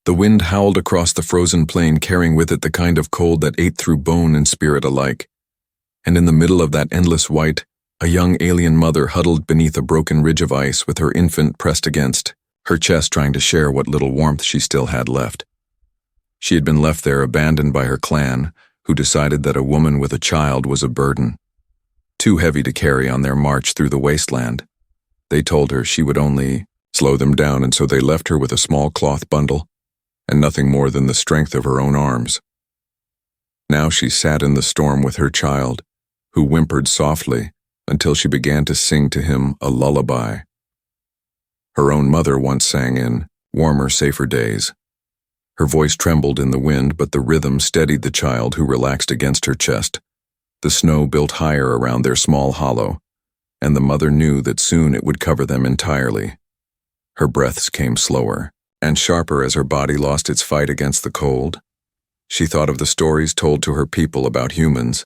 The wind howled across the frozen plain, carrying with it the kind of cold that ate through bone and spirit alike. And in the middle of that endless white, a young alien mother huddled beneath a broken ridge of ice with her infant pressed against her chest, trying to share what little warmth she still had left. She had been left there abandoned by her clan, who decided that a woman with a child was a burden, too heavy to carry on their march through the wasteland. They told her she would only slow them down, and so they left her with a small cloth bundle and nothing more than the strength of her own arms. Now she sat in the storm with her child, who whimpered softly until she began to sing to him a lullaby. Her own mother once sang in warmer, safer days. Her voice trembled in the wind, but the rhythm steadied the child, who relaxed against her chest. The snow built higher around their small hollow, and the mother knew that soon it would cover them entirely. Her breaths came slower and sharper as her body lost its fight against the cold. She thought of the stories told to her people about humans,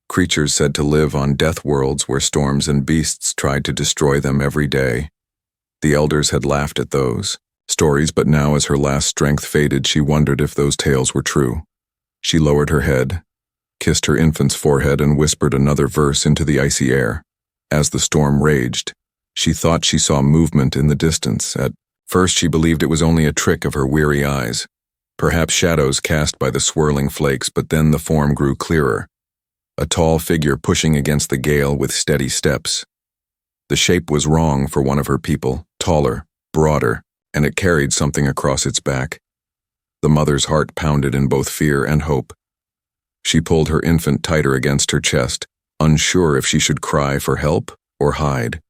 creatures said to live on death worlds where storms and beasts tried to destroy them every day. The elders had laughed at those stories, but now as her last strength faded, she wondered if those tales were true. She lowered her head, kissed her infant's forehead, and whispered another verse into the icy air. As the storm raged, she thought she saw movement in the distance. At first she believed it was only a trick of her weary eyes, perhaps shadows cast by the swirling flakes, but then the form grew clearer. A tall figure pushing against the gale with steady steps. The shape was wrong for one of her people, taller, broader, and it carried something across its back. The mother's heart pounded in both fear and hope. She pulled her infant tighter against her chest, unsure if she should cry for help or hide.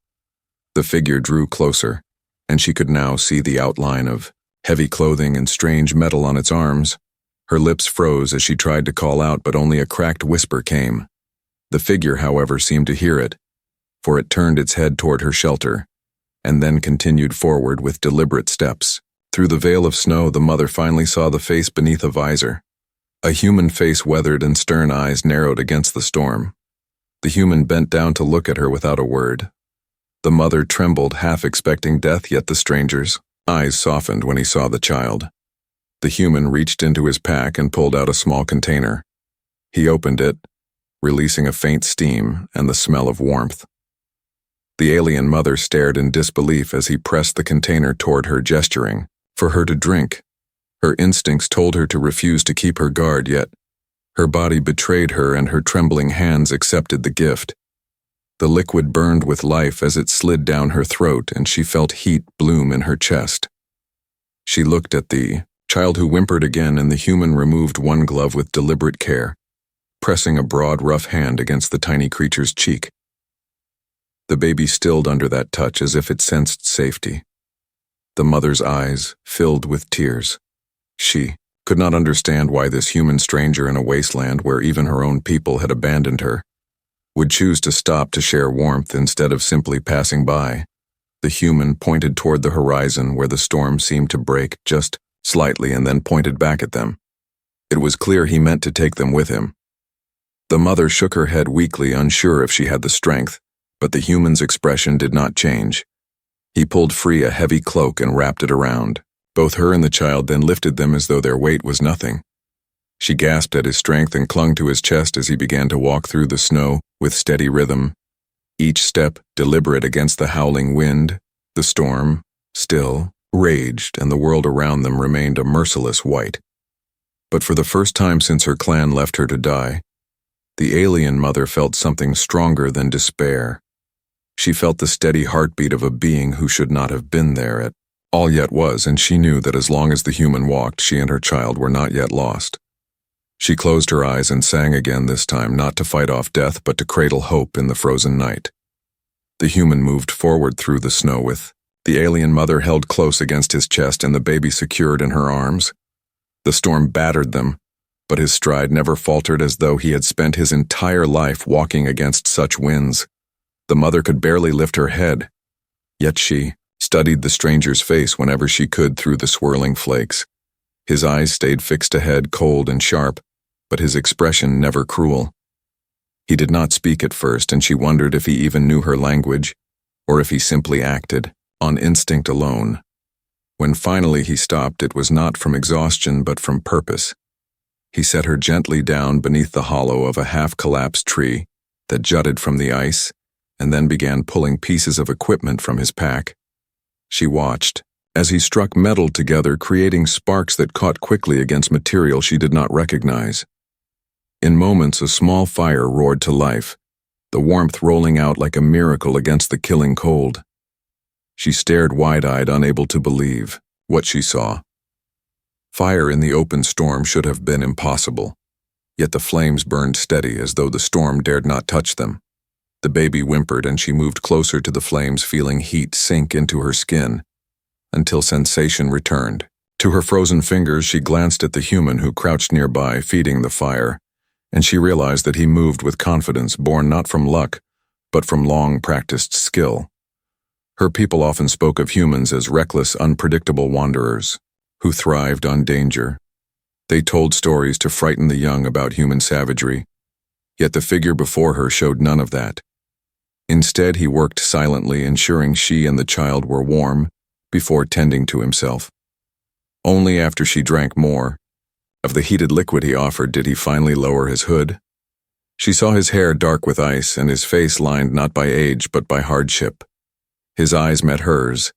The figure drew closer, and she could now see the outline of heavy clothing and strange metal on its arms. Her lips froze as she tried to call out, but only a cracked whisper came. The figure, however, seemed to hear it, for it turned its head toward her shelter, and then continued forward with deliberate steps. Through the veil of snow, the mother finally saw the face beneath a visor. A human face, weathered and stern eyes narrowed against the storm. The human bent down to look at her without a word. The mother trembled, half expecting death, yet the stranger's eyes softened when he saw the child. The human reached into his pack and pulled out a small container. He opened it, releasing a faint steam and the smell of warmth. The alien mother stared in disbelief as he pressed the container toward her, gesturing for her to drink. Her instincts told her to refuse to keep her guard, yet her body betrayed her and her trembling hands accepted the gift. The liquid burned with life as it slid down her throat, and she felt heat bloom in her chest. She looked at the child, who whimpered again, and the human removed one glove with deliberate care, pressing a broad, rough hand against the tiny creature's cheek. The baby stilled under that touch as if it sensed safety. The mother's eyes filled with tears. She could not understand why this human stranger in a wasteland where even her own people had abandoned her would choose to stop to share warmth instead of simply passing by. The human pointed toward the horizon where the storm seemed to break just slightly and then pointed back at them. It was clear he meant to take them with him. The mother shook her head weakly, unsure if she had the strength, but the human's expression did not change. He pulled free a heavy cloak and wrapped it around. Both her and the child then lifted them as though their weight was nothing. She gasped at his strength and clung to his chest as he began to walk through the snow with steady rhythm, each step deliberate against the howling wind. The storm still raged, and the world around them remained a merciless white. But for the first time since her clan left her to die, the alien mother felt something stronger than despair. She felt the steady heartbeat of a being who should not have been there at all yet was, and she knew that as long as the human walked, she and her child were not yet lost. She closed her eyes and sang again, this time not to fight off death but to cradle hope in the frozen night. The human moved forward through the snow with the alien mother held close against his chest and the baby secured in her arms. The storm battered them, but his stride never faltered, as though he had spent his entire life walking against such winds. The mother could barely lift her head, yet she studied the stranger's face whenever she could through the swirling flakes. His eyes stayed fixed ahead, cold and sharp, but his expression never cruel. He did not speak at first, and she wondered if he even knew her language, or if he simply acted on instinct alone. When finally he stopped, it was not from exhaustion but from purpose. He set her gently down beneath the hollow of a half-collapsed tree that jutted from the ice, and then began pulling pieces of equipment from his pack. She watched as he struck metal together, creating sparks that caught quickly against material she did not recognize. In moments, a small fire roared to life, the warmth rolling out like a miracle against the killing cold. She stared wide-eyed, unable to believe what she saw. Fire in the open storm should have been impossible, yet the flames burned steady as though the storm dared not touch them. The baby whimpered and she moved closer to the flames, feeling heat sink into her skin, until sensation returned. To her frozen fingers, she glanced at the human who crouched nearby, feeding the fire, and she realized that he moved with confidence born not from luck, but from long-practiced skill. Her people often spoke of humans as reckless, unpredictable wanderers who thrived on danger. They told stories to frighten the young about human savagery, yet the figure before her showed none of that. Instead, he worked silently, ensuring she and the child were warm before tending to himself. Only after she drank more of the heated liquid he offered did he finally lower his hood. She saw his hair dark with ice and his face lined not by age but by hardship. His eyes met hers,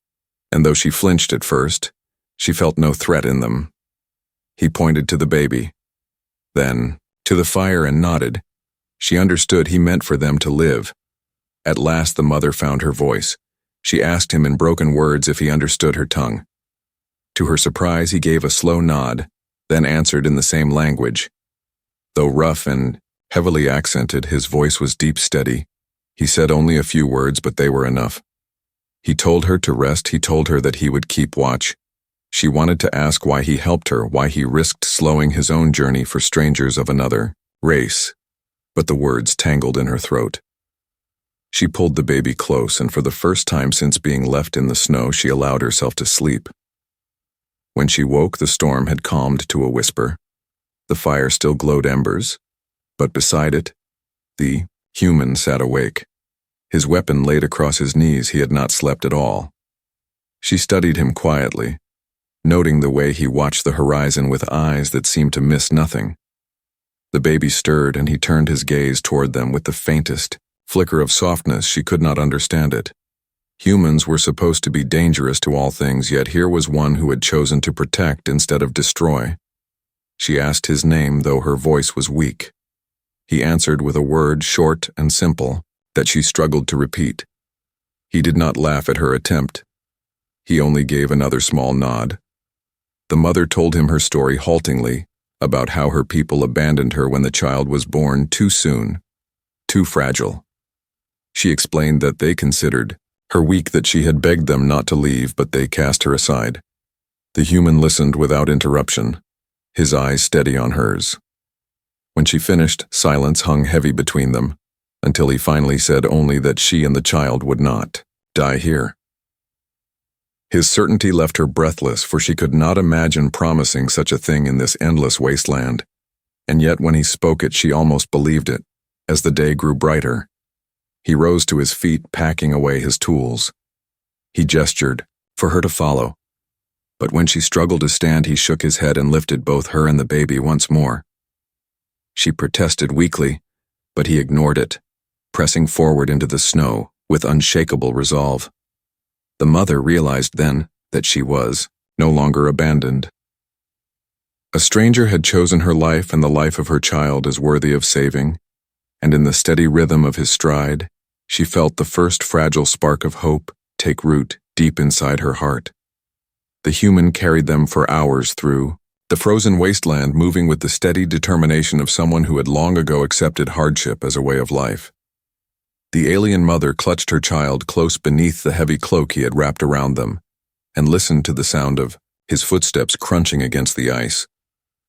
and though she flinched at first, she felt no threat in them. He pointed to the baby, then to the fire, and nodded. She understood he meant for them to live. At last the mother found her voice. She asked him in broken words if he understood her tongue. To her surprise, he gave a slow nod, then answered in the same language. Though rough and heavily accented, his voice was deep, steady. He said only a few words, but they were enough. He told her to rest. He told her that he would keep watch. She wanted to ask why he helped her, why he risked slowing his own journey for strangers of another race, but the words tangled in her throat. She pulled the baby close, and for the first time since being left in the snow, she allowed herself to sleep. When she woke, the storm had calmed to a whisper. The fire still glowed embers, but beside it, the human sat awake. His weapon laid across his knees. He had not slept at all. She studied him quietly, noting the way he watched the horizon with eyes that seemed to miss nothing. The baby stirred, and he turned his gaze toward them with the faintest flicker of softness. She could not understand it. Humans were supposed to be dangerous to all things, yet here was one who had chosen to protect instead of destroy. She asked his name, though her voice was weak. He answered with a word short and simple that she struggled to repeat. He did not laugh at her attempt. He only gave another small nod. The mother told him her story haltingly, about how her people abandoned her when the child was born too soon, too fragile. She explained that they considered her weak, that she had begged them not to leave, but they cast her aside. The human listened without interruption, his eyes steady on hers. When she finished, silence hung heavy between them, until he finally said only that she and the child would not die here. His certainty left her breathless, for she could not imagine promising such a thing in this endless wasteland. And yet when he spoke it, she almost believed it. As the day grew brighter, he rose to his feet, packing away his tools. He gestured for her to follow, but when she struggled to stand, he shook his head and lifted both her and the baby once more. She protested weakly, but he ignored it, pressing forward into the snow with unshakable resolve. The mother realized then that she was no longer abandoned. A stranger had chosen her life and the life of her child as worthy of saving, and in the steady rhythm of his stride, she felt the first fragile spark of hope take root deep inside her heart. The human carried them for hours through the frozen wasteland, moving with the steady determination of someone who had long ago accepted hardship as a way of life. The alien mother clutched her child close beneath the heavy cloak he had wrapped around them, and listened to the sound of his footsteps crunching against the ice.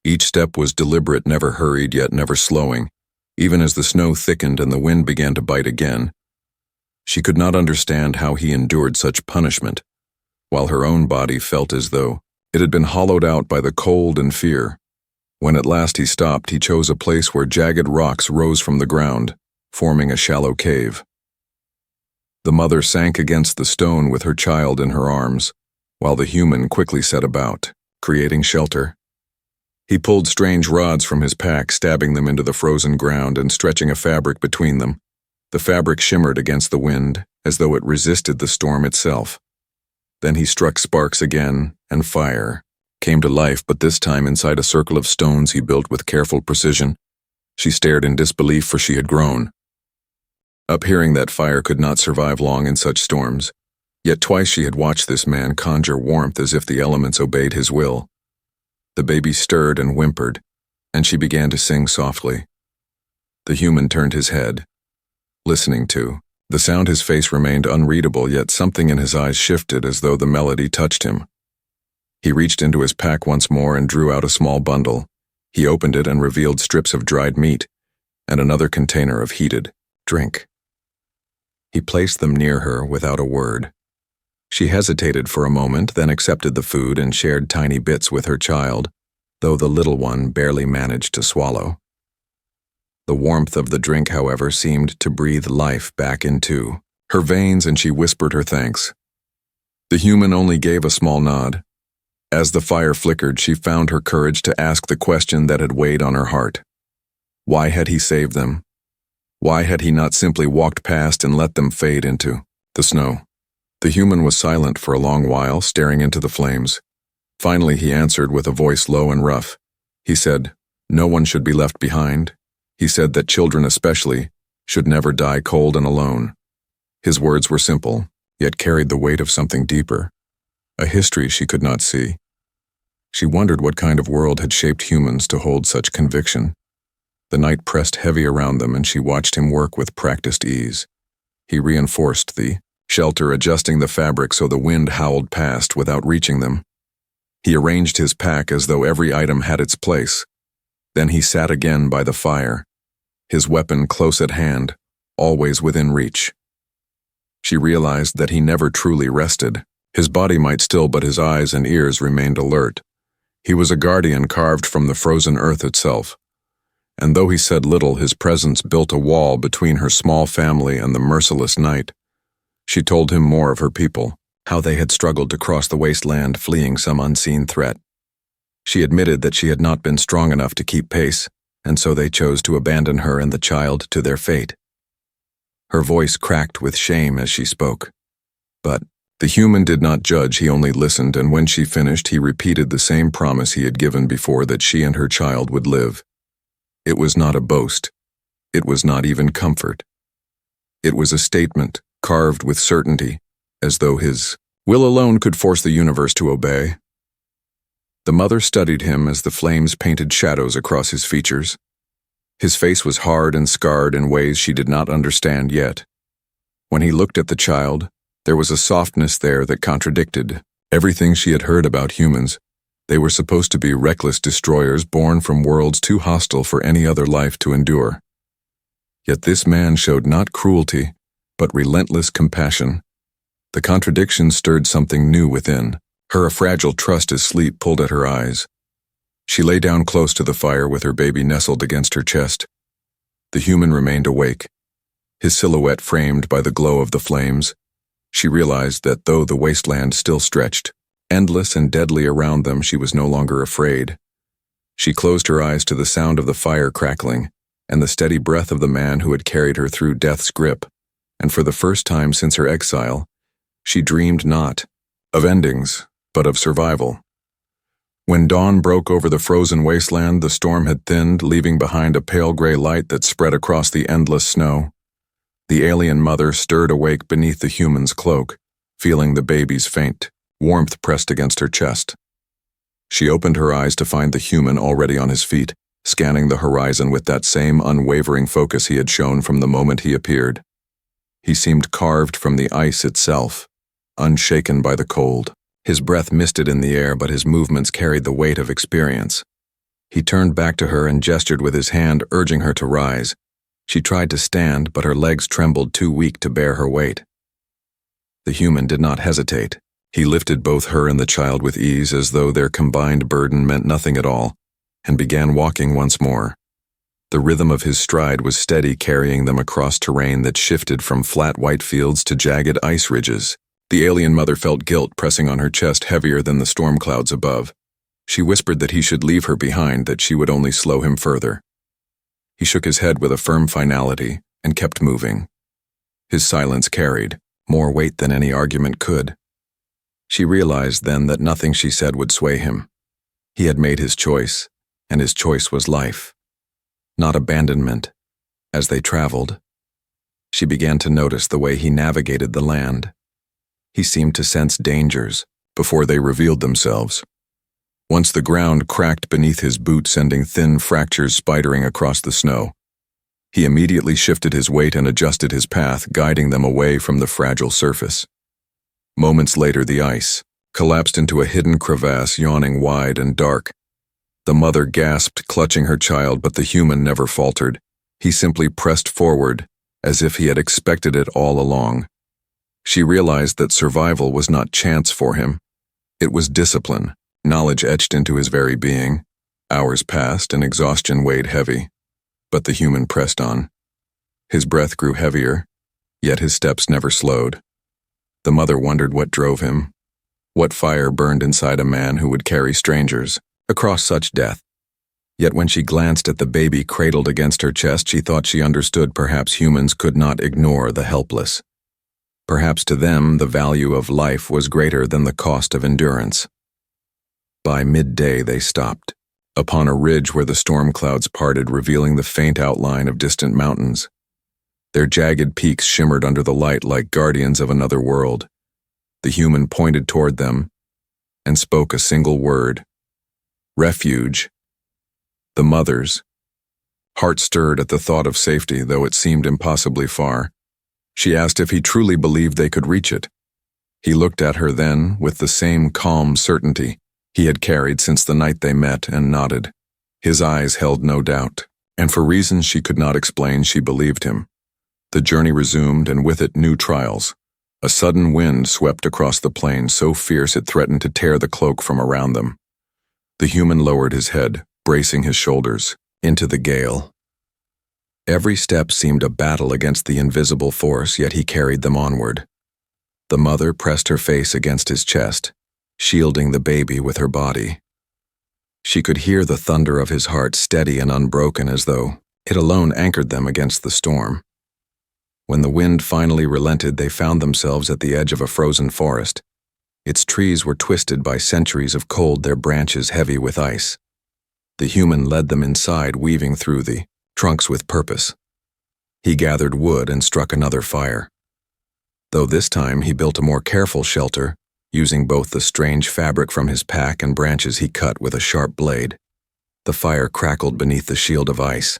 Each step was deliberate, never hurried, yet never slowing, even as the snow thickened and the wind began to bite again. She could not understand how he endured such punishment, while her own body felt as though it had been hollowed out by the cold and fear. When at last he stopped, he chose a place where jagged rocks rose from the ground, forming a shallow cave. The mother sank against the stone with her child in her arms, while the human quickly set about, creating shelter. He pulled strange rods from his pack, stabbing them into the frozen ground and stretching a fabric between them. The fabric shimmered against the wind, as though it resisted the storm itself. Then he struck sparks again, and fire came to life, but this time inside a circle of stones he built with careful precision. She stared in disbelief, for she had grown up hearing that fire could not survive long in such storms. Yet twice she had watched this man conjure warmth as if the elements obeyed his will. The baby stirred and whimpered, and she began to sing softly. The human turned his head, listening to the sound. His face remained unreadable, yet something in his eyes shifted as though the melody touched him. He reached into his pack once more and drew out a small bundle. He opened it and revealed strips of dried meat and another container of heated drink. He placed them near her without a word. She hesitated for a moment, then accepted the food and shared tiny bits with her child, though the little one barely managed to swallow. The warmth of the drink, however, seemed to breathe life back into her veins, and she whispered her thanks. The human only gave a small nod. As the fire flickered, she found her courage to ask the question that had weighed on her heart. Why had he saved them? Why had he not simply walked past and let them fade into the snow? The human was silent for a long while, staring into the flames. Finally, he answered with a voice low and rough. He said, "No one should be left behind." He said that children especially should never die cold and alone. His words were simple, yet carried the weight of something deeper, a history she could not see. She wondered what kind of world had shaped humans to hold such conviction. The night pressed heavy around them, and she watched him work with practiced ease. He reinforced the shelter, adjusting the fabric so the wind howled past without reaching them. He arranged his pack as though every item had its place. Then he sat again by the fire, his weapon close at hand, always within reach. She realized that he never truly rested. His body might still, but his eyes and ears remained alert. He was a guardian carved from the frozen earth itself. And though he said little, his presence built a wall between her small family and the merciless night. She told him more of her people, how they had struggled to cross the wasteland, fleeing some unseen threat. She admitted that she had not been strong enough to keep pace, and so they chose to abandon her and the child to their fate. Her voice cracked with shame as she spoke. But the human did not judge, he only listened, and when she finished, he repeated the same promise he had given before, that she and her child would live. It was not a boast. It was not even comfort. It was a statement, carved with certainty, as though his will alone could force the universe to obey. The mother studied him as the flames painted shadows across his features. His face was hard and scarred in ways she did not understand yet. When he looked at the child, there was a softness there that contradicted everything she had heard about humans. They were supposed to be reckless destroyers born from worlds too hostile for any other life to endure. Yet this man showed not cruelty, but relentless compassion. The contradiction stirred something new within. Her fragile trust as sleep pulled at her eyes. She lay down close to the fire with her baby nestled against her chest. The human remained awake, his silhouette framed by the glow of the flames. She realized that though the wasteland still stretched, endless and deadly around them, she was no longer afraid. She closed her eyes to the sound of the fire crackling and the steady breath of the man who had carried her through death's grip, and for the first time since her exile, she dreamed not of endings, but of survival. When dawn broke over the frozen wasteland, the storm had thinned, leaving behind a pale gray light that spread across the endless snow. The alien mother stirred awake beneath the human's cloak, feeling the baby's faint warmth pressed against her chest. She opened her eyes to find the human already on his feet, scanning the horizon with that same unwavering focus he had shown from the moment he appeared. He seemed carved from the ice itself, unshaken by the cold. His breath misted in the air, but his movements carried the weight of experience. He turned back to her and gestured with his hand, urging her to rise. She tried to stand, but her legs trembled, too weak to bear her weight. The human did not hesitate. He lifted both her and the child with ease, as though their combined burden meant nothing at all, and began walking once more. The rhythm of his stride was steady, carrying them across terrain that shifted from flat white fields to jagged ice ridges. The alien mother felt guilt pressing on her chest heavier than the storm clouds above. She whispered that he should leave her behind, that she would only slow him further. He shook his head with a firm finality and kept moving. His silence carried more weight than any argument could. She realized then that nothing she said would sway him. He had made his choice, and his choice was life, not abandonment. As they traveled, she began to notice the way he navigated the land. He seemed to sense dangers before they revealed themselves. Once the ground cracked beneath his boot, sending thin fractures spidering across the snow. He immediately shifted his weight and adjusted his path, guiding them away from the fragile surface. Moments later, the ice collapsed into a hidden crevasse yawning wide and dark. The mother gasped, clutching her child, but the human never faltered. He simply pressed forward, as if he had expected it all along. She realized that survival was not chance for him. It was discipline, knowledge etched into his very being. Hours passed and exhaustion weighed heavy, but the human pressed on. His breath grew heavier, yet his steps never slowed. The mother wondered what drove him. What fire burned inside a man who would carry strangers across such death? Yet when she glanced at the baby cradled against her chest, she thought she understood. Perhaps humans could not ignore the helpless. Perhaps to them the value of life was greater than the cost of endurance. By midday they stopped, upon a ridge where the storm clouds parted, revealing the faint outline of distant mountains. Their jagged peaks shimmered under the light like guardians of another world. The human pointed toward them and spoke a single word: refuge. The mother's heart stirred at the thought of safety, though it seemed impossibly far. She asked if he truly believed they could reach it. He looked at her then with the same calm certainty he had carried since the night they met, and nodded. His eyes held no doubt, and for reasons she could not explain, she believed him. The journey resumed, and with it new trials. A sudden wind swept across the plain, so fierce it threatened to tear the cloak from around them. The human lowered his head, bracing his shoulders into the gale. Every step seemed a battle against the invisible force, yet he carried them onward. The mother pressed her face against his chest, shielding the baby with her body. She could hear the thunder of his heart, steady and unbroken, as though it alone anchored them against the storm. When the wind finally relented, they found themselves at the edge of a frozen forest. Its trees were twisted by centuries of cold, their branches heavy with ice. The human led them inside, weaving through the trunks with purpose. He gathered wood and struck another fire. Though this time he built a more careful shelter, using both the strange fabric from his pack and branches he cut with a sharp blade. The fire crackled beneath the shield of ice,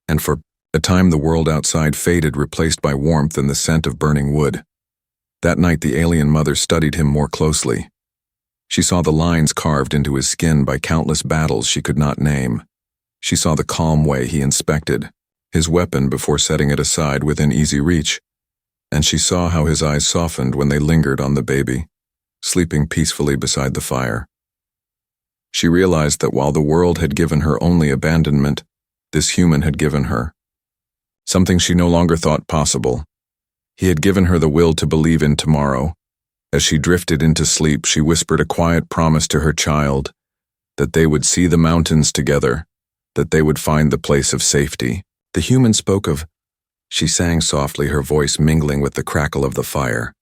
and for a time the world outside faded, replaced by warmth and the scent of burning wood. That night the alien mother studied him more closely. She saw the lines carved into his skin by countless battles she could not name. She saw the calm way he inspected his weapon before setting it aside within easy reach, and she saw how his eyes softened when they lingered on the baby, sleeping peacefully beside the fire. She realized that while the world had given her only abandonment, this human had given her something she no longer thought possible. He had given her the will to believe in tomorrow. As she drifted into sleep, she whispered a quiet promise to her child, that they would see the mountains together, that they would find the place of safety. The human spoke of. She sang softly, her voice mingling with the crackle of the fire,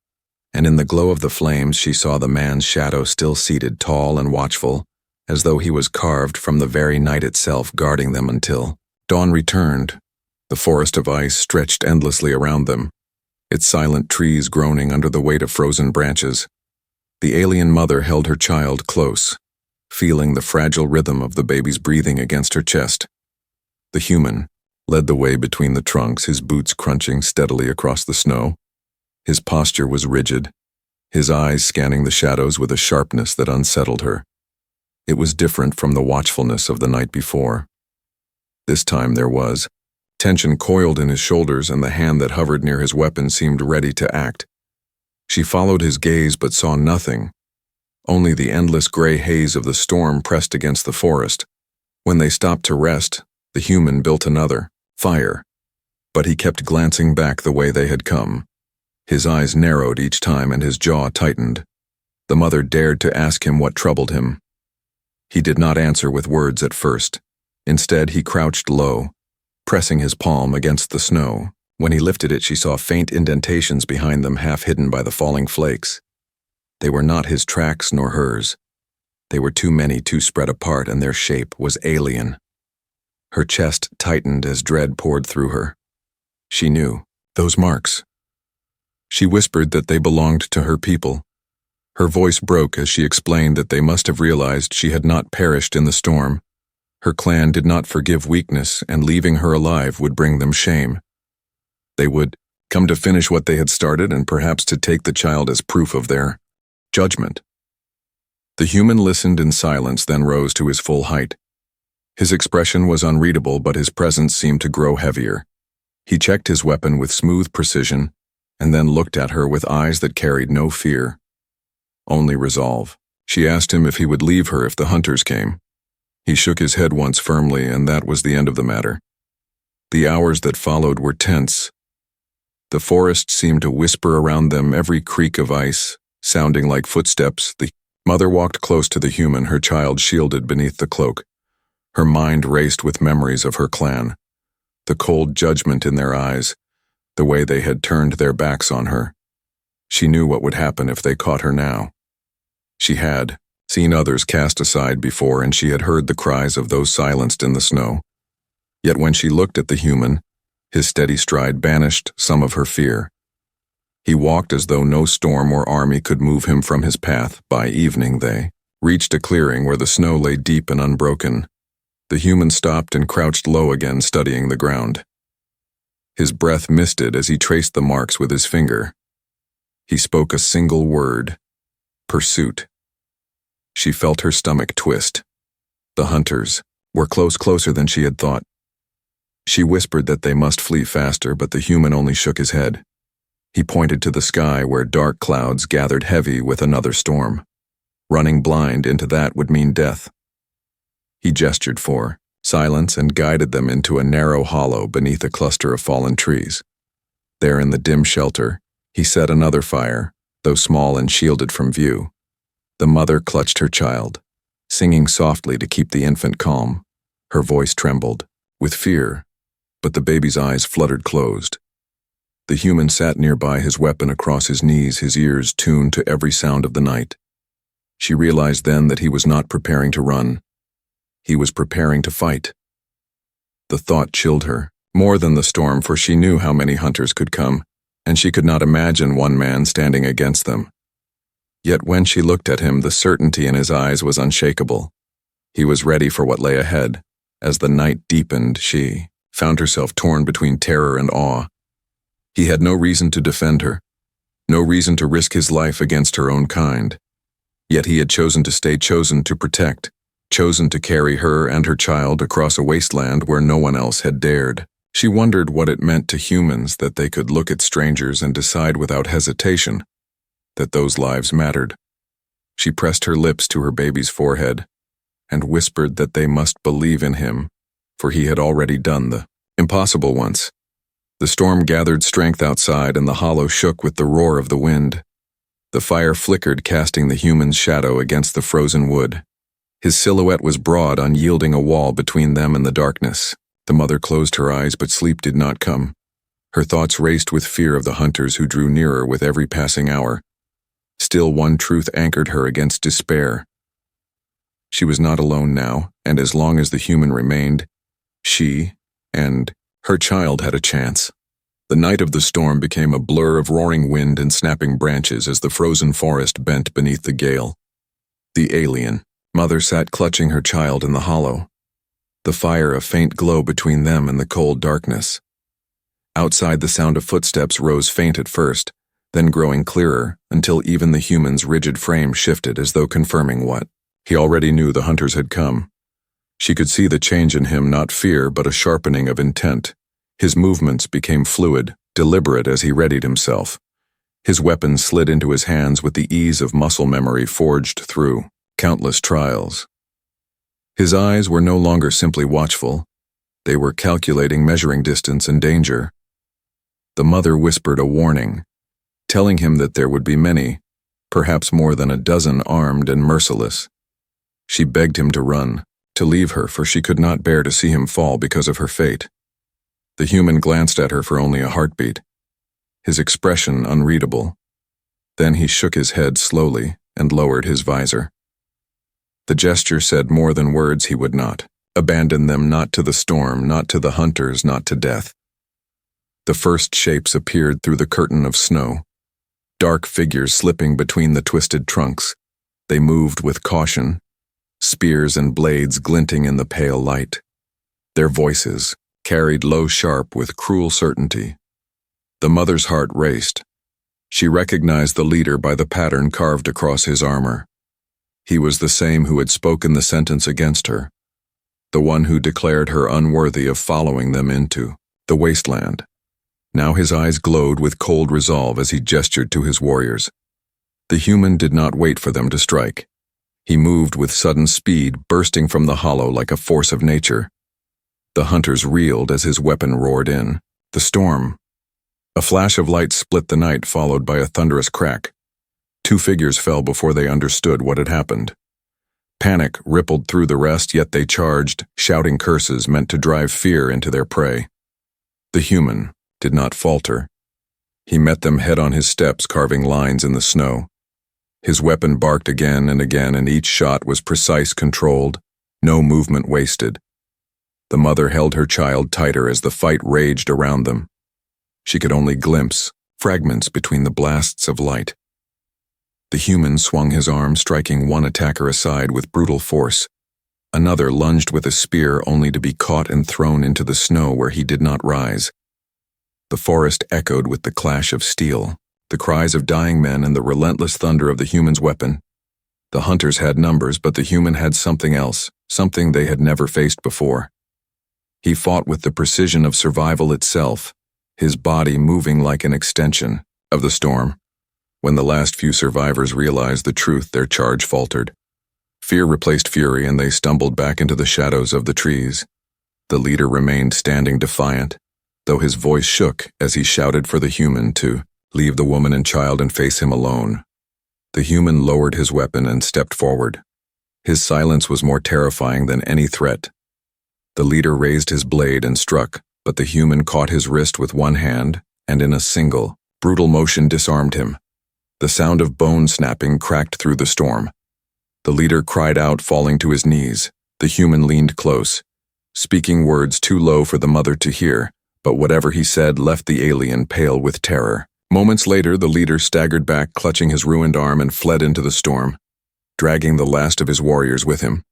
and in the glow of the flames she saw the man's shadow still seated, tall and watchful, as though he was carved from the very night itself, guarding them until dawn returned. The forest of ice stretched endlessly around them, its silent trees groaning under the weight of frozen branches. The alien mother held her child close, feeling the fragile rhythm of the baby's breathing against her chest. The human led the way between the trunks, his boots crunching steadily across the snow. His posture was rigid, his eyes scanning the shadows with a sharpness that unsettled her. It was different from the watchfulness of the night before. This time there was tension coiled in his shoulders, and the hand that hovered near his weapon seemed ready to act. She followed his gaze but saw nothing. Only the endless gray haze of the storm pressed against the forest. When they stopped to rest, the human built another fire, but he kept glancing back the way they had come. His eyes narrowed each time and his jaw tightened. The mother dared to ask him what troubled him. He did not answer with words at first. Instead, he crouched low, pressing his palm against the snow. When he lifted it, she saw faint indentations behind them, half hidden by the falling flakes. They were not his tracks nor hers. They were too many, too spread apart, and their shape was alien. Her chest tightened as dread poured through her. She knew. Those marks. She whispered that they belonged to her people. Her voice broke as she explained that they must have realized she had not perished in the storm. Her clan did not forgive weakness, and leaving her alive would bring them shame. They would come to finish what they had started and perhaps to take the child as proof of their judgment. The human listened in silence, then rose to his full height. His expression was unreadable, but his presence seemed to grow heavier. He checked his weapon with smooth precision, and then looked at her with eyes that carried no fear, only resolve. She asked him if he would leave her if the hunters came. He shook his head once firmly, and that was the end of the matter. The hours that followed were tense. The forest seemed to whisper around them, every creak of ice sounding like footsteps. The mother walked close to the human, her child shielded beneath the cloak. Her mind raced with memories of her clan, the cold judgment in their eyes, the way they had turned their backs on her. She knew what would happen if they caught her now. She had seen others cast aside before, and she had heard the cries of those silenced in the snow. Yet when she looked at the human, his steady stride banished some of her fear. He walked as though no storm or army could move him from his path. By evening they reached a clearing where the snow lay deep and unbroken. The human stopped and crouched low again, studying the ground. His breath misted as he traced the marks with his finger. He spoke a single word: pursuit. She felt her stomach twist. The hunters were closer than she had thought. She whispered that they must flee faster, but the human only shook his head. He pointed to the sky where dark clouds gathered heavy with another storm. Running blind into that would mean death. He gestured for silence and guided them into a narrow hollow beneath a cluster of fallen trees. There in the dim shelter, he set another fire, though small and shielded from view. The mother clutched her child, singing softly to keep the infant calm. Her voice trembled with fear, but the baby's eyes fluttered closed. The human sat nearby, his weapon across his knees, his ears tuned to every sound of the night. She realized then that he was not preparing to run. He was preparing to fight. The thought chilled her, more than the storm, for she knew how many hunters could come, and she could not imagine one man standing against them. Yet when she looked at him, the certainty in his eyes was unshakable. He was ready for what lay ahead. As the night deepened, she found herself torn between terror and awe. He had no reason to defend her, no reason to risk his life against her own kind. Yet he had chosen to stay, chosen to protect, chosen to carry her and her child across a wasteland where no one else had dared. She wondered what it meant to humans that they could look at strangers and decide without hesitation that those lives mattered. She pressed her lips to her baby's forehead and whispered that they must believe in him, for he had already done the impossible once. The storm gathered strength outside, and the hollow shook with the roar of the wind. The fire flickered, casting the human's shadow against the frozen wood. His silhouette was broad, unyielding, a wall between them and the darkness. The mother closed her eyes, but sleep did not come. Her thoughts raced with fear of the hunters who drew nearer with every passing hour. Still, one truth anchored her against despair. She was not alone now, and as long as the human remained, she and her child had a chance. The night of the storm became a blur of roaring wind and snapping branches as the frozen forest bent beneath the gale. The alien mother sat clutching her child in the hollow, the fire a faint glow between them and the cold darkness. Outside, the sound of footsteps rose faint at first, then growing clearer until even the human's rigid frame shifted as though confirming what he already knew: the hunters had come. She could see the change in him, not fear, but a sharpening of intent. His movements became fluid, deliberate as he readied himself. His weapon slid into his hands with the ease of muscle memory forged through countless trials. His eyes were no longer simply watchful. They were calculating, measuring distance and danger. The mother whispered a warning, telling him that there would be many, perhaps more than a dozen, armed and merciless. She begged him to run, to leave her, for she could not bear to see him fall because of her fate. The human glanced at her for only a heartbeat, his expression unreadable. Then he shook his head slowly and lowered his visor. The gesture said more than words he would not. Abandon them, not to the storm, not to the hunters, not to death. The first shapes appeared through the curtain of snow, dark figures slipping between the twisted trunks. They moved with caution, spears and blades glinting in the pale light. Their voices carried low sharp with cruel certainty. The mother's heart raced. She recognized the leader by the pattern carved across his armor. He was the same who had spoken the sentence against her, the one who declared her unworthy of following them into the wasteland. Now his eyes glowed with cold resolve as he gestured to his warriors. The human did not wait for them to strike. He moved with sudden speed, bursting from the hollow like a force of nature. The hunters reeled as his weapon roared in. The storm. A flash of light split the night, followed by a thunderous crack. Two figures fell before they understood what had happened. Panic rippled through the rest, yet they charged, shouting curses meant to drive fear into their prey. The human did not falter. He met them head on his steps, carving lines in the snow. His weapon barked again, and each shot was precise, controlled, no movement wasted. The mother held her child tighter as the fight raged around them. She could only glimpse fragments between the blasts of light. The human swung his arm, striking one attacker aside with brutal force. Another lunged with a spear, only to be caught and thrown into the snow where he did not rise. The forest echoed with the clash of steel, the cries of dying men, and the relentless thunder of the human's weapon. The hunters had numbers, but the human had something else, something they had never faced before. He fought with the precision of survival itself, his body moving like an extension of the storm. When the last few survivors realized the truth, their charge faltered. Fear replaced fury, and they stumbled back into the shadows of the trees. The leader remained standing defiant, though his voice shook as he shouted for the human to leave the woman and child and face him alone. The human lowered his weapon and stepped forward. His silence was more terrifying than any threat. The leader raised his blade and struck, but the human caught his wrist with one hand and in a single, brutal motion disarmed him. The sound of bone snapping cracked through the storm. The leader cried out, falling to his knees. The human leaned close, speaking words too low for the mother to hear, but whatever he said left the alien pale with terror. Moments later, the leader staggered back, clutching his ruined arm, and fled into the storm, dragging the last of his warriors with him.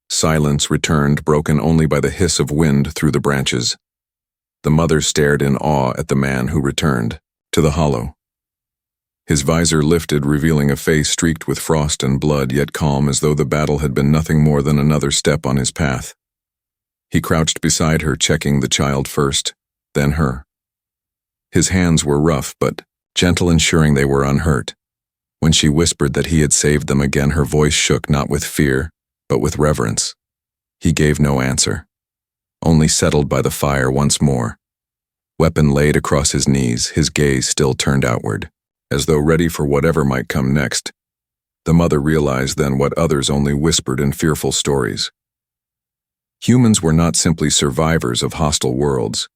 Silence returned, broken only by the hiss of wind through the branches. The mother stared in awe at the man who returned to the hollow. His visor lifted, revealing a face streaked with frost and blood, yet calm as though the battle had been nothing more than another step on his path. He crouched beside her, checking the child first, then her. His hands were rough but gentle, ensuring they were unhurt. When she whispered that he had saved them again, her voice shook, not with fear, but with reverence. He gave no answer, only settled by the fire once more. Weapon laid across his knees, his gaze still turned outward, as though ready for whatever might come next. The mother realized then what others only whispered in fearful stories. Humans were not simply survivors of hostile worlds.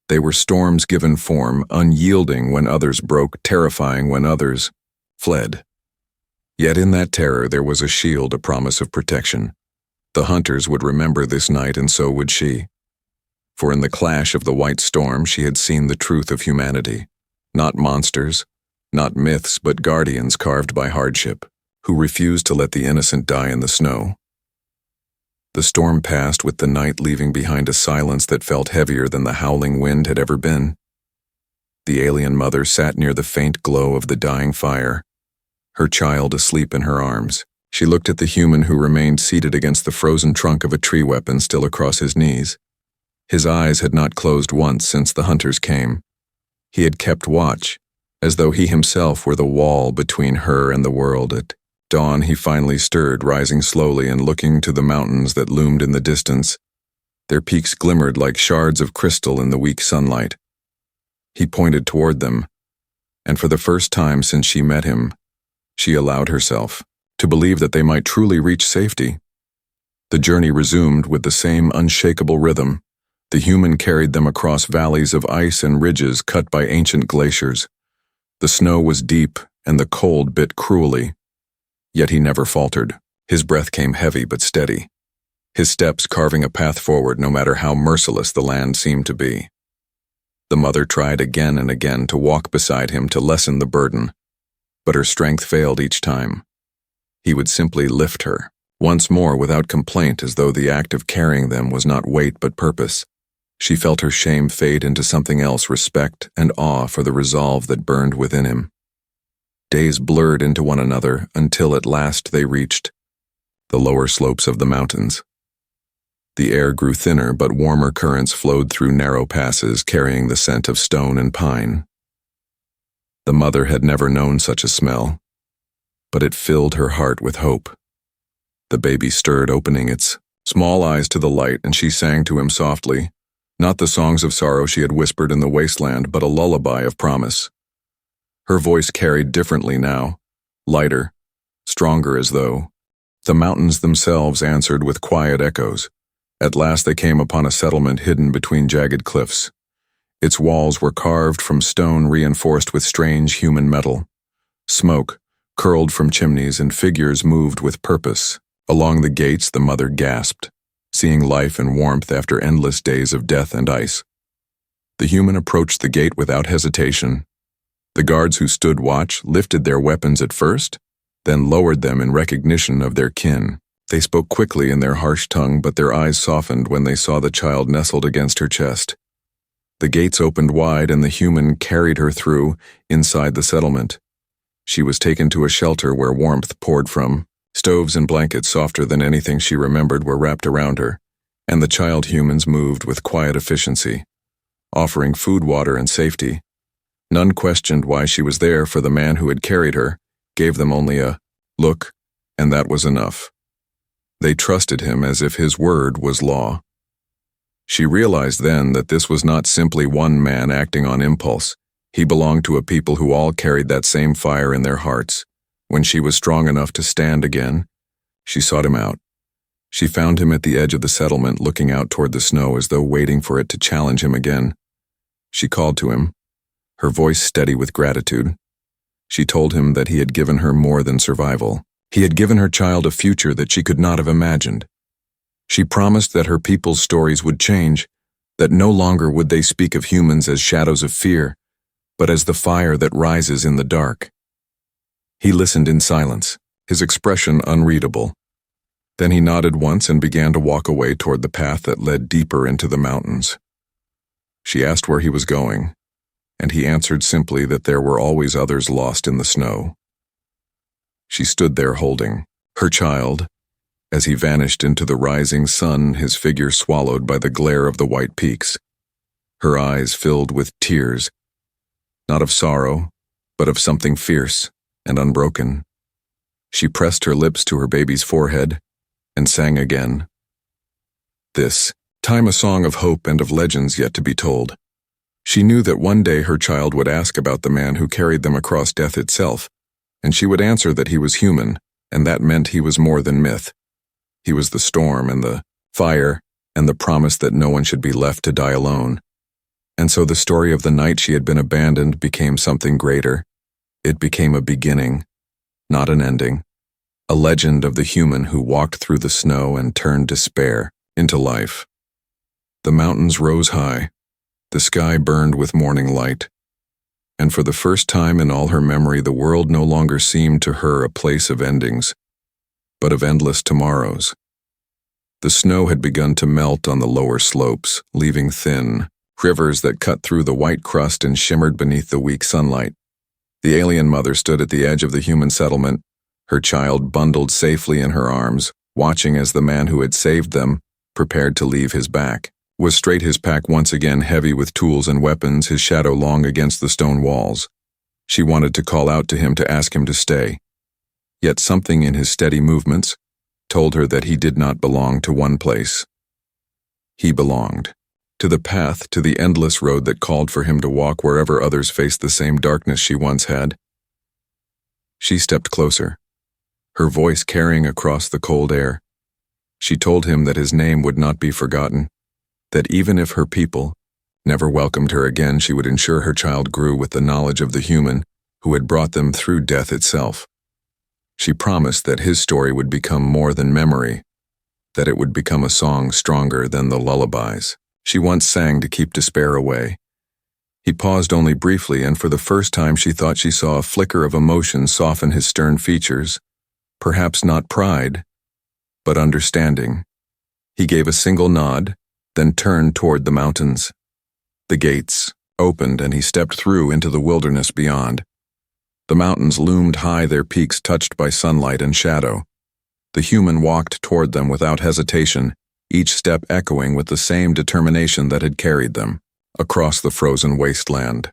They were storms given form, unyielding when others broke, terrifying when others fled. Yet in that terror there was a shield, a promise of protection. The hunters would remember this night, and so would she. For in the clash of the white storm she had seen the truth of humanity. Not monsters, not myths, but guardians carved by hardship, who refused to let the innocent die in the snow. The storm passed with the night, leaving behind a silence that felt heavier than the howling wind had ever been. The alien mother sat near the faint glow of the dying fire, her child asleep in her arms. She looked at the human who remained seated against the frozen trunk of a tree, weapon still across his knees. His eyes had not closed once since the hunters came. He had kept watch, as though he himself were the wall between her and the world. At dawn he finally stirred, rising slowly and looking to the mountains that loomed in the distance. Their peaks glimmered like shards of crystal in the weak sunlight. He pointed toward them. and for the first time since she met him, she allowed herself to believe that they might truly reach safety. The journey resumed with the same unshakable rhythm. The human carried them across valleys of ice and ridges cut by ancient glaciers. The snow was deep and the cold bit cruelly. Yet he never faltered. His breath came heavy but steady, his steps carving a path forward no matter how merciless the land seemed to be. The mother tried again and again to walk beside him to lessen the burden, but her strength failed each time. He would simply lift her, once more without complaint, as though the act of carrying them was not weight but purpose. She felt her shame fade into something else, respect and awe for the resolve that burned within him. Days blurred into one another until at last they reached the lower slopes of the mountains. The air grew thinner, but warmer currents flowed through narrow passes carrying the scent of stone and pine. The mother had never known such a smell, but it filled her heart with hope. The baby stirred, opening its small eyes to the light, and she sang to him softly, not the songs of sorrow she had whispered in the wasteland, but a lullaby of promise. Her voice carried differently now, lighter, stronger, as though the mountains themselves answered with quiet echoes. At last they came upon a settlement hidden between jagged cliffs. Its walls were carved from stone reinforced with strange human metal. Smoke curled from chimneys and figures moved with purpose. Along the gates the mother gasped, seeing life and warmth after endless days of death and ice. The human approached the gate without hesitation. The guards who stood watch lifted their weapons at first, then lowered them in recognition of their kin. They spoke quickly in their harsh tongue, but their eyes softened when they saw the child nestled against her chest. The gates opened wide and the human carried her through, inside the settlement. She was taken to a shelter where warmth poured from. Stoves and blankets softer than anything she remembered were wrapped around her, and the child humans moved with quiet efficiency, offering food, water, and safety. None questioned why she was there, for the man who had carried her gave them only a look, and that was enough. They trusted him as if his word was law. She realized then that this was not simply one man acting on impulse. He belonged to a people who all carried that same fire in their hearts. When she was strong enough to stand again, she sought him out. She found him at the edge of the settlement, looking out toward the snow as though waiting for it to challenge him again. She called to him, her voice steady with gratitude. She told him that he had given her more than survival. He had given her child a future that she could not have imagined. She promised that her people's stories would change, that no longer would they speak of humans as shadows of fear, but as the fire that rises in the dark. He listened in silence, his expression unreadable. Then he nodded once and began to walk away toward the path that led deeper into the mountains. She asked where he was going, and he answered simply that there were always others lost in the snow. She stood there holding her child as he vanished into the rising sun, his figure swallowed by the glare of the white peaks. Her eyes filled with tears, not of sorrow, but of something fierce and unbroken. She pressed her lips to her baby's forehead and sang again. This time a song of hope and of legends yet to be told. She knew that one day her child would ask about the man who carried them across death itself, and she would answer that he was human, and that meant he was more than myth. He was the storm and the fire and the promise that no one should be left to die alone. And so the story of the night she had been abandoned became something greater. It became a beginning, not an ending. A legend of the human who walked through the snow and turned despair into life. The mountains rose high. The sky burned with morning light. And for the first time in all her memory, the world no longer seemed to her a place of endings, but of endless tomorrows. The snow had begun to melt on the lower slopes, leaving thin rivers that cut through the white crust and shimmered beneath the weak sunlight. The alien mother stood at the edge of the human settlement, her child bundled safely in her arms, watching as the man who had saved them prepared to leave his back. Was straight, his pack once again heavy with tools and weapons, his shadow long against the stone walls. She wanted to call out to him to ask him to stay. Yet something in his steady movements told her that he did not belong to one place. He belonged To the path, to the endless road that called for him to walk wherever others faced the same darkness she once had. She stepped closer, her voice carrying across the cold air. She told him that his name would not be forgotten, that even if her people never welcomed her again, she would ensure her child grew with the knowledge of the human who had brought them through death itself. She promised that his story would become more than memory, that it would become a song stronger than the lullabies she once sang to keep despair away. He paused only briefly, and for the first time she thought she saw a flicker of emotion soften his stern features, perhaps not pride, but understanding. He gave a single nod, then turned toward the mountains. The gates opened and he stepped through into the wilderness beyond. The mountains loomed high, their peaks touched by sunlight and shadow. The human walked toward them without hesitation, each step echoing with the same determination that had carried them across the frozen wasteland.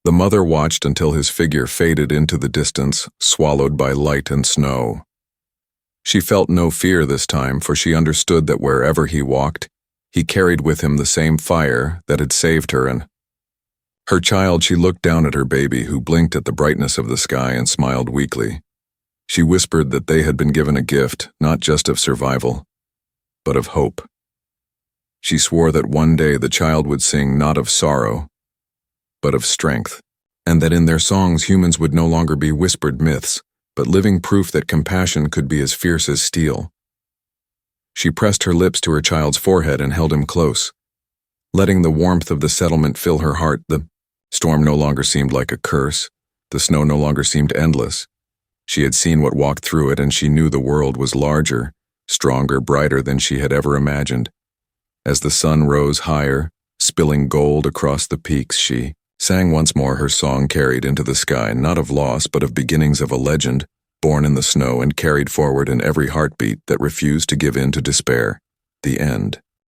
The mother watched until his figure faded into the distance, swallowed by light and snow. She felt no fear this time, for she understood that wherever he walked, he carried with him the same fire that had saved her and her child. She looked down at her baby, who blinked at the brightness of the sky and smiled weakly. She whispered that they had been given a gift, not just of survival, but of hope. She swore that one day the child would sing not of sorrow, but of strength, and that in their songs humans would no longer be whispered myths, but living proof that compassion could be as fierce as steel. She pressed her lips to her child's forehead and held him close, letting the warmth of the settlement fill her heart. The storm no longer seemed like a curse. The snow no longer seemed endless. She had seen what walked through it, and she knew the world was larger, stronger, brighter than she had ever imagined. As the sun rose higher, spilling gold across the peaks, she sang once more, her song carried into the sky, not of loss but of beginnings of a legend, born in the snow and carried forward in every heartbeat that refused to give in to despair. The end.